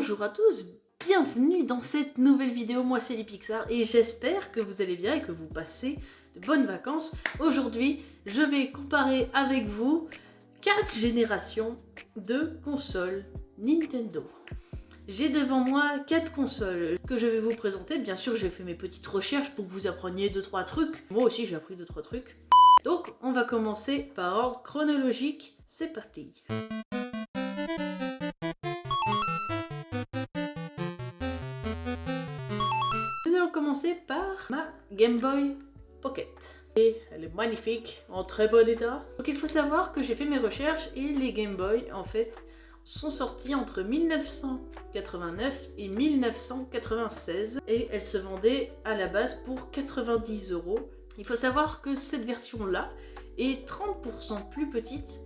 Bonjour à tous, bienvenue dans cette nouvelle vidéo, moi c'est Lipixar et j'espère que vous allez bien et que vous passez de bonnes vacances. Aujourd'hui, je vais comparer avec vous 4 générations de consoles Nintendo. J'ai devant moi 4 consoles que je vais vous présenter. Bien sûr, j'ai fait mes petites recherches pour que vous appreniez 2-3 trucs. Moi aussi, j'ai appris 2-3 trucs. Donc, on va commencer par ordre chronologique. C'est parti. Nous allons commencer par ma Game Boy Pocket. Et elle est magnifique, en très bon état. Donc il faut savoir que j'ai fait mes recherches et les Game Boy, en fait, sont sorties entre 1989 et 1996. Et elles se vendaient à la base pour 90 €. Il faut savoir que cette version-là est 30% plus petite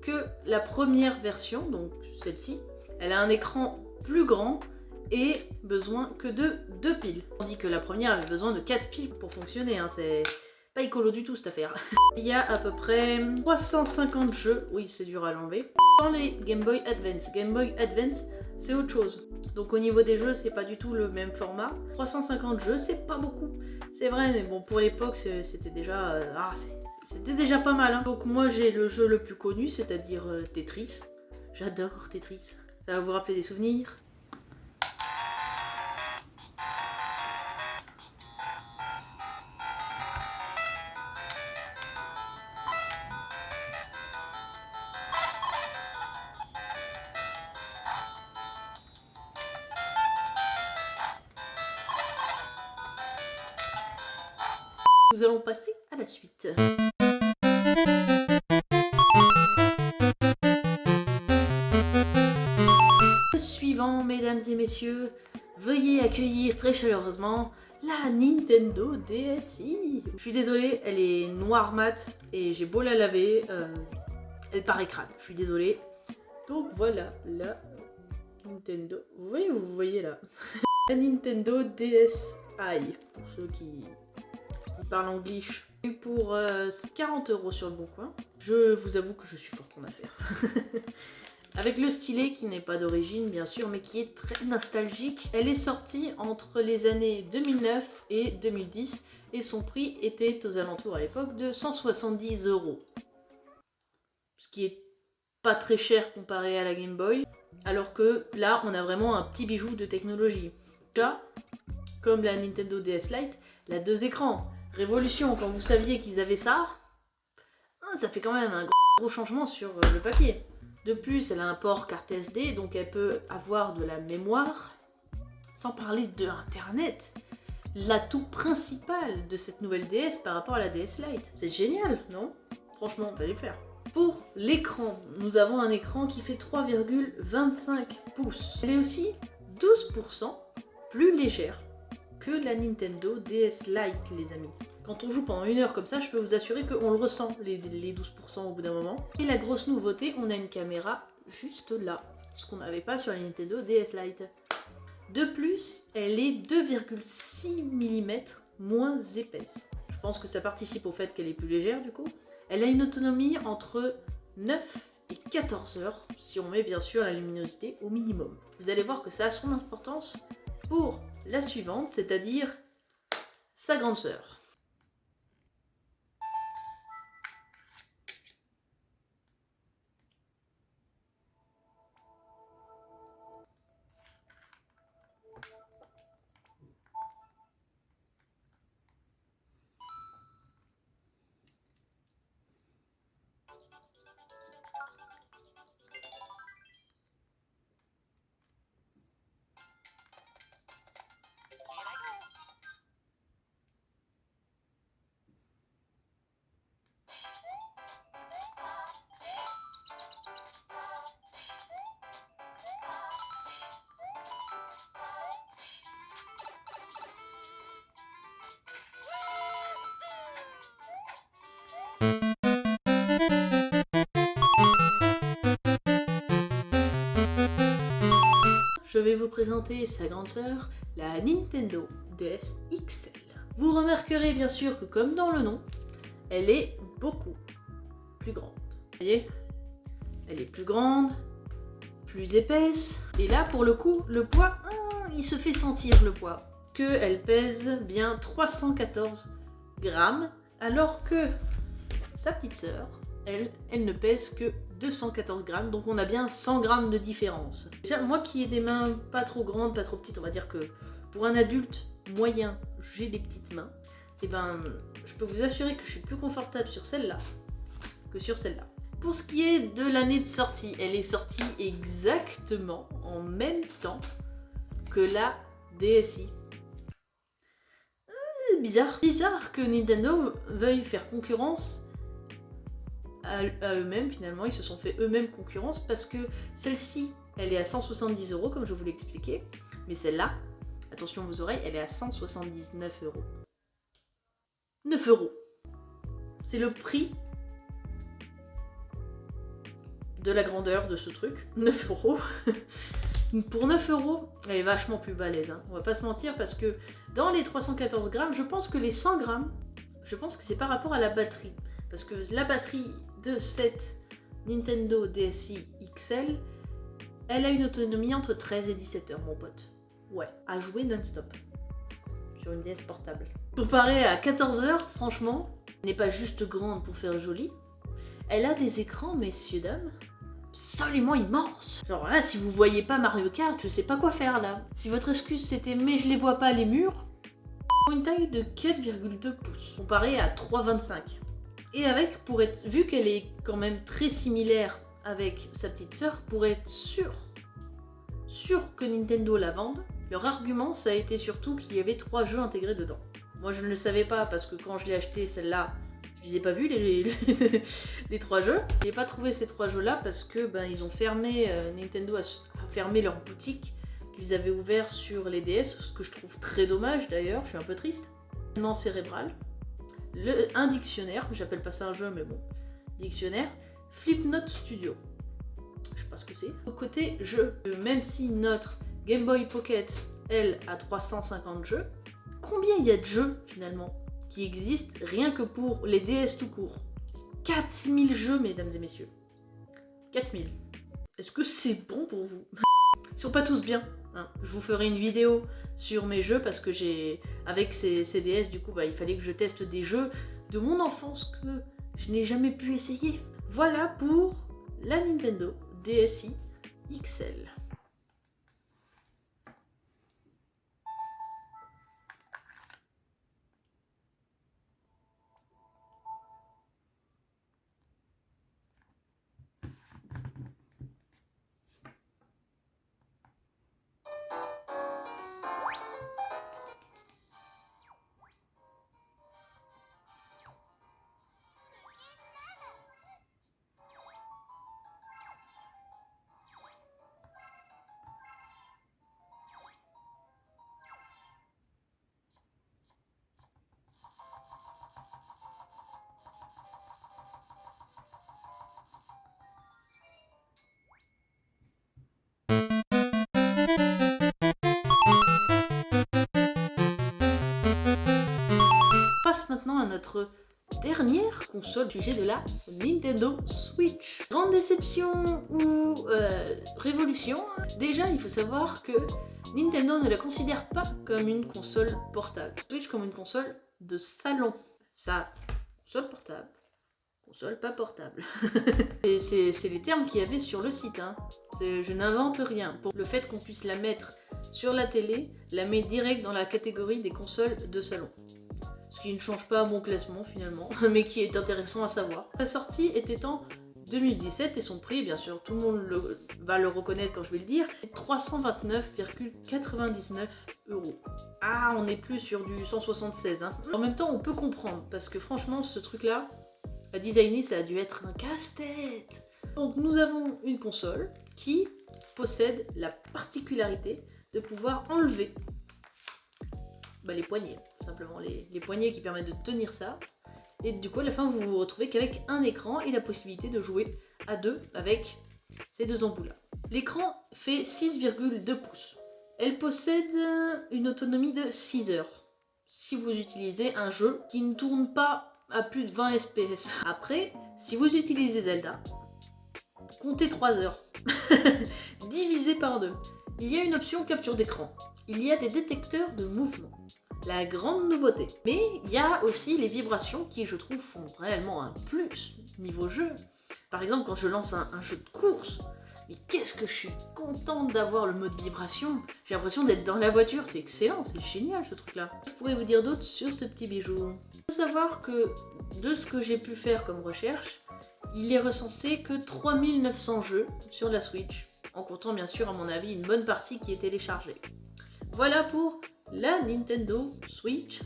que la première version, donc celle-ci. Elle a un écran plus grand et besoin que de 2 piles. Tandis que la première avait besoin de 4 piles pour fonctionner, hein. C'est pas écolo du tout cette affaire. Il y a à peu près 350 jeux, oui c'est dur à l'enlever, dans les Game Boy Advance. Game Boy Advance c'est autre chose. Donc au niveau des jeux c'est pas du tout le même format. 350 jeux c'est pas beaucoup. C'est vrai mais bon pour l'époque c'était déjà... c'était déjà pas mal. Hein. Donc moi j'ai le jeu le plus connu, c'est-à-dire Tetris. J'adore Tetris. Ça va vous rappeler des souvenirs. Nous allons passer à la suite. Suivant, mesdames et messieurs, veuillez accueillir très chaleureusement la Nintendo DSi. Je suis désolée, elle est noire mat et j'ai beau la laver, elle paraît crade. Je suis désolée. Donc voilà, la Nintendo. Vous voyez là. La Nintendo DSi, pour ceux qui parlent anglais. Pour 40 € sur le bon coin. Je vous avoue que je suis forte en affaires. Avec le stylet qui n'est pas d'origine bien sûr, mais qui est très nostalgique. Elle est sortie entre les années 2009 et 2010 et son prix était aux alentours à l'époque de 170 €. Ce qui est pas très cher comparé à la Game Boy, alors que là on a vraiment un petit bijou de technologie. Déjà, comme la Nintendo DS Lite, elle a 2 écrans. Révolution, quand vous saviez qu'ils avaient ça, ça fait quand même un gros changement sur le papier. De plus, elle a un port carte SD, donc elle peut avoir de la mémoire, sans parler de Internet. L'atout principal de cette nouvelle DS par rapport à la DS Lite. C'est génial, non? Franchement, on va les faire. Pour l'écran, nous avons un écran qui fait 3,25 pouces. Elle est aussi 12% plus légère que la Nintendo DS Lite, les amis. Quand on joue pendant 1 heure comme ça, je peux vous assurer qu'on le ressent, les 12% au bout d'un moment. Et la grosse nouveauté, on a une caméra juste là, ce qu'on n'avait pas sur la Nintendo DS Lite. De plus, elle est 2,6 mm moins épaisse. Je pense que ça participe au fait qu'elle est plus légère du coup. Elle a une autonomie entre 9 et 14 heures, si on met bien sûr la luminosité au minimum. Vous allez voir que ça a son importance pour la suivante, c'est-à-dire sa grande sœur. Je vais vous présenter sa grande sœur, la Nintendo DS XL. Vous remarquerez bien sûr que comme dans le nom, elle est beaucoup plus grande. Vous voyez ? Elle est plus grande, plus épaisse. Et là, pour le coup, le poids, il se fait sentir le poids. Elle pèse bien 314 grammes, alors que sa petite sœur, elle ne pèse que 214 grammes, donc on a bien 100 grammes de différence. Déjà, moi qui ai des mains pas trop grandes, pas trop petites, on va dire que pour un adulte moyen, j'ai des petites mains, et ben je peux vous assurer que je suis plus confortable sur celle-là que sur celle-là. Pour ce qui est de l'année de sortie, elle est sortie exactement en même temps que la DSi. Bizarre que Nintendo veuille faire concurrence à eux-mêmes. Finalement, ils se sont fait eux-mêmes concurrence parce que celle-ci, elle est à 170 € comme je vous l'ai expliqué, mais celle-là, attention vos oreilles, elle est à 179 €. 9 €. C'est le prix de la grandeur de ce truc. 9 €. Pour 9 €, elle est vachement plus balèze, hein. On va pas se mentir, parce que dans les 314 grammes, je pense que les 100 grammes, je pense que c'est par rapport à la batterie. Parce que la batterie de cette Nintendo DSi XL, elle a une autonomie entre 13 et 17 heures, mon pote. Ouais, à jouer non-stop. Sur une DS portable. Comparé à 14 heures, franchement, elle n'est pas juste grande pour faire joli. Elle a des écrans, messieurs, dames, absolument immense. Genre là, si vous voyez pas Mario Kart, je sais pas quoi faire là. Si votre excuse c'était mais je les vois pas les murs, une taille de 4,2 pouces comparé à 3,25. Et avec, vu qu'elle est quand même très similaire avec sa petite sœur, pour être sûr que Nintendo la vende, leur argument ça a été surtout qu'il y avait 3 jeux intégrés dedans. Moi je ne le savais pas parce que quand je l'ai acheté celle-là, je les ai pas vus les 3 jeux. J'ai pas trouvé ces 3 jeux là parce que ils ont fermé, Nintendo a fermé leur boutique qu'ils avaient ouvert sur les DS, ce que je trouve très dommage d'ailleurs, je suis un peu triste. Événement cérébral, un dictionnaire, j'appelle pas ça un jeu mais bon, dictionnaire, Flipnote Studio. Je sais pas ce que c'est. Au côté jeu, même si notre Game Boy Pocket, elle, a 350 jeux, combien il y a de jeux finalement qui existent rien que pour les DS tout court? 4000 jeux, mesdames et messieurs. 4000. Est-ce que c'est bon pour vous? Ils sont pas tous bien. Hein. Je vous ferai une vidéo sur mes jeux parce que avec ces DS, du coup, il fallait que je teste des jeux de mon enfance que je n'ai jamais pu essayer. Voilà pour la Nintendo DSi XL. Maintenant à notre dernière console, sujet de la Nintendo Switch. Grande déception ou révolution? Déjà, il faut savoir que Nintendo ne la considère pas comme une console portable. Switch comme une console de salon. Ça, console portable, console pas portable. C'est les termes qu'il y avait sur le site. Hein. Je n'invente rien. Pour le fait qu'on puisse la mettre sur la télé, la met direct dans la catégorie des consoles de salon. Ce qui ne change pas mon classement finalement, mais qui est intéressant à savoir. Sa sortie était en 2017 et son prix, bien sûr, tout le monde va le reconnaître quand je vais le dire, est 329,99 €. Ah, on n'est plus sur du 176. Hein. En même temps, on peut comprendre, parce que franchement, ce truc-là, à designer, ça a dû être un casse-tête. Donc nous avons une console qui possède la particularité de pouvoir enlever les poignées, tout simplement, les poignées qui permettent de tenir ça. Et du coup, à la fin, vous vous retrouvez qu'avec un écran et la possibilité de jouer à deux avec ces deux embouts-là. L'écran fait 6,2 pouces. Elle possède une autonomie de 6 heures. Si vous utilisez un jeu qui ne tourne pas à plus de 20 FPS. Après, si vous utilisez Zelda, comptez 3 heures. divisé par deux. Il y a une option capture d'écran. Il y a des détecteurs de mouvement. La grande nouveauté. Mais il y a aussi les vibrations qui, je trouve, font réellement un plus niveau jeu. Par exemple, quand je lance un jeu de course, mais qu'est-ce que je suis contente d'avoir le mode vibration. J'ai l'impression d'être dans la voiture, c'est excellent, c'est génial ce truc-là. Je pourrais vous dire d'autres sur ce petit bijou. Il faut savoir que de ce que j'ai pu faire comme recherche, il est recensé que 3900 jeux sur la Switch, en comptant bien sûr à mon avis une bonne partie qui est téléchargée. Voilà pour la Nintendo Switch.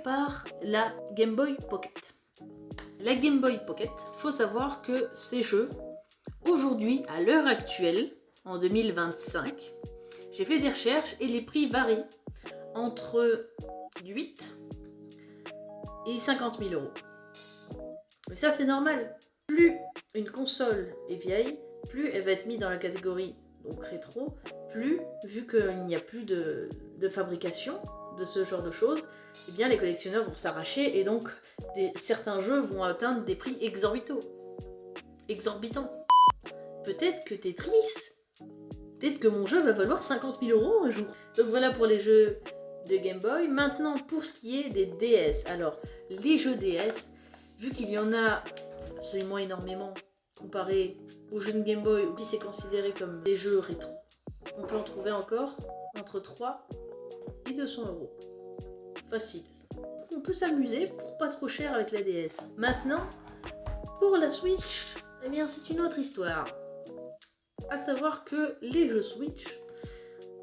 Par la Game Boy Pocket. La Game Boy Pocket, faut savoir que ces jeux, aujourd'hui, à l'heure actuelle, en 2025, j'ai fait des recherches et les prix varient entre 8 et 50 000 euros. Mais ça, c'est normal. Plus une console est vieille, plus elle va être mise dans la catégorie donc rétro, plus, vu qu'il n'y a plus de fabrication de ce genre de choses, eh bien les collectionneurs vont s'arracher et donc certains jeux vont atteindre des prix exorbitants. Peut-être que t'es triste. Peut-être que mon jeu va valoir 50 000 euros un jour. Donc voilà pour les jeux de Game Boy. Maintenant pour ce qui est des DS. Alors les jeux DS, vu qu'il y en a absolument énormément comparé aux jeux de Game Boy, si c'est considéré comme des jeux rétro, on peut en trouver encore entre 3 et 200 euros. Facile. On peut s'amuser pour pas trop cher avec la DS. Maintenant, pour la Switch, eh bien c'est une autre histoire. À savoir que les jeux Switch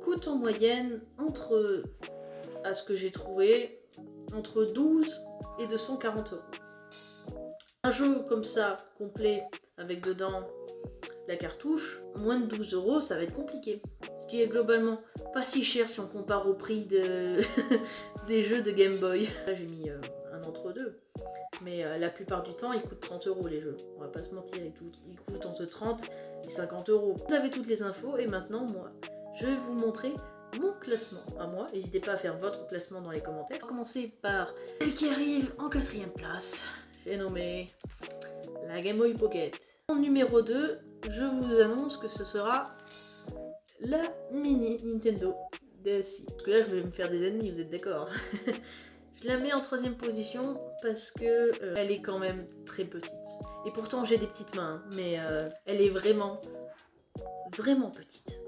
coûtent en moyenne entre, à ce que j'ai trouvé, entre 12 et 240 euros. Un jeu comme ça, complet, avec dedans la cartouche, moins de 12 euros, ça va être compliqué. Ce qui est globalement pas si cher si on compare au prix des jeux de Game Boy. Là j'ai mis un entre-deux. Mais la plupart du temps, ils coûtent 30 euros les jeux. On va pas se mentir, ils coûtent entre 30 et 50 euros. Vous avez toutes les infos et maintenant, moi, je vais vous montrer mon classement à moi. N'hésitez pas à faire votre classement dans les commentaires. On va commencer par celle qui arrive en 4ème place. J'ai nommé la Game Boy Pocket. En numéro 2, je vous annonce que ce sera la mini Nintendo DSi. Parce que là, je vais me faire des ennemis, vous êtes d'accord? Je la mets en 3ème position parce que elle est quand même très petite. Et pourtant, j'ai des petites mains, mais elle est vraiment, vraiment petite.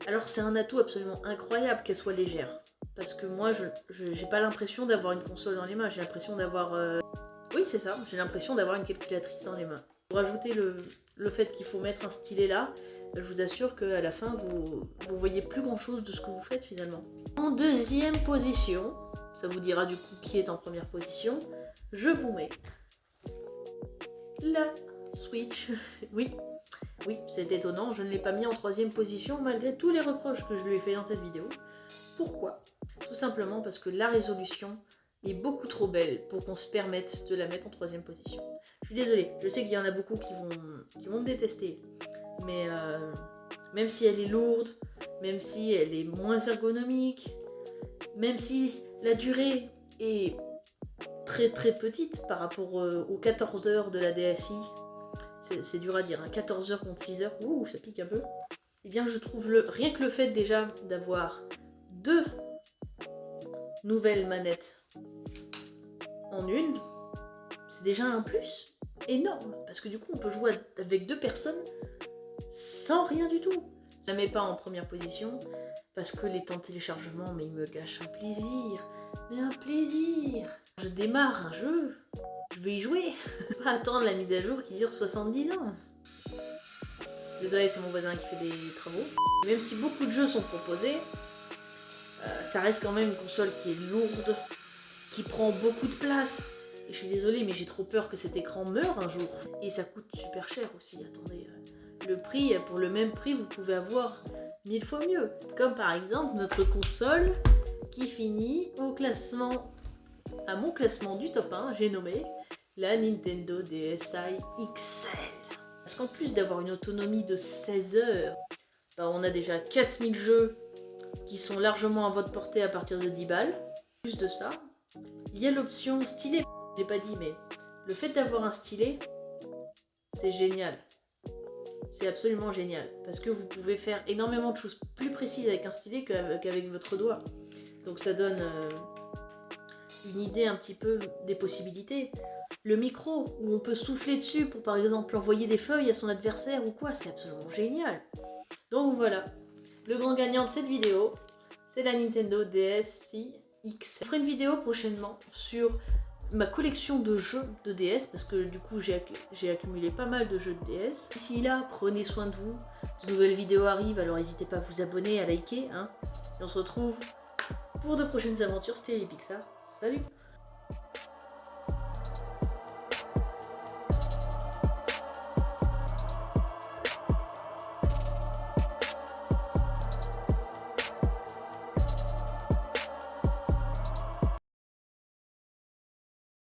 Alors, c'est un atout absolument incroyable qu'elle soit légère. Parce que moi, j'ai pas l'impression d'avoir une console dans les mains, j'ai l'impression d'avoir... Oui, c'est ça, j'ai l'impression d'avoir une calculatrice dans les mains. Pour ajouter le fait qu'il faut mettre un stylet là, je vous assure qu'à la fin, vous voyez plus grand chose de ce que vous faites finalement. En 2ème position, ça vous dira du coup qui est en 1ère position, je vous mets la Switch. Oui, c'est étonnant, je ne l'ai pas mis en 3ème position malgré tous les reproches que je lui ai fait dans cette vidéo. Pourquoi? Tout simplement parce que la résolution est beaucoup trop belle pour qu'on se permette de la mettre en 3ème position. Je suis désolée, je sais qu'il y en a beaucoup qui vont me détester, mais même si elle est lourde, même si elle est moins ergonomique, même si la durée est très très petite par rapport aux 14 heures de la DSi, c'est dur à dire, hein, 14 heures contre 6 heures, ouh, ça pique un peu. Eh bien je trouve rien que le fait déjà d'avoir 2 nouvelles manettes en une, c'est déjà un plus énorme, parce que du coup on peut jouer avec 2 personnes sans rien du tout. Je la mets pas en 1ère position, parce que les temps de téléchargement, mais ils me gâchent un plaisir, mais un plaisir. Je démarre un jeu, je vais y jouer. Pas attendre la mise à jour qui dure 70 ans. Désolé, c'est mon voisin qui fait des travaux. Même si beaucoup de jeux sont proposés, ça reste quand même une console qui est lourde, qui prend beaucoup de place. Et je suis désolée, mais j'ai trop peur que cet écran meure un jour. Et ça coûte super cher aussi, attendez. Le prix, pour le même prix, vous pouvez avoir 1000 fois mieux. Comme par exemple notre console qui finit au classement, à mon classement du top 1, j'ai nommé la Nintendo DSi XL. Parce qu'en plus d'avoir une autonomie de 16 heures, on a déjà 4000 jeux qui sont largement à votre portée à partir de 10 balles. Plus de ça, il y a l'option stylet. Je l'ai pas dit, mais le fait d'avoir un stylet, c'est génial. C'est absolument génial. Parce que vous pouvez faire énormément de choses plus précises avec un stylet qu'avec votre doigt. Donc ça donne une idée un petit peu des possibilités. Le micro, où on peut souffler dessus pour par exemple envoyer des feuilles à son adversaire ou quoi, c'est absolument génial. Donc voilà, le grand gagnant de cette vidéo, c'est la Nintendo DSi XL. Je ferai une vidéo prochainement sur ma collection de jeux de DS, parce que du coup j'ai accumulé pas mal de jeux de DS. D'ici là, prenez soin de vous. De nouvelles vidéos arrivent, alors n'hésitez pas à vous abonner, à liker. Et on se retrouve pour de prochaines aventures. C'était les Pixar. Salut!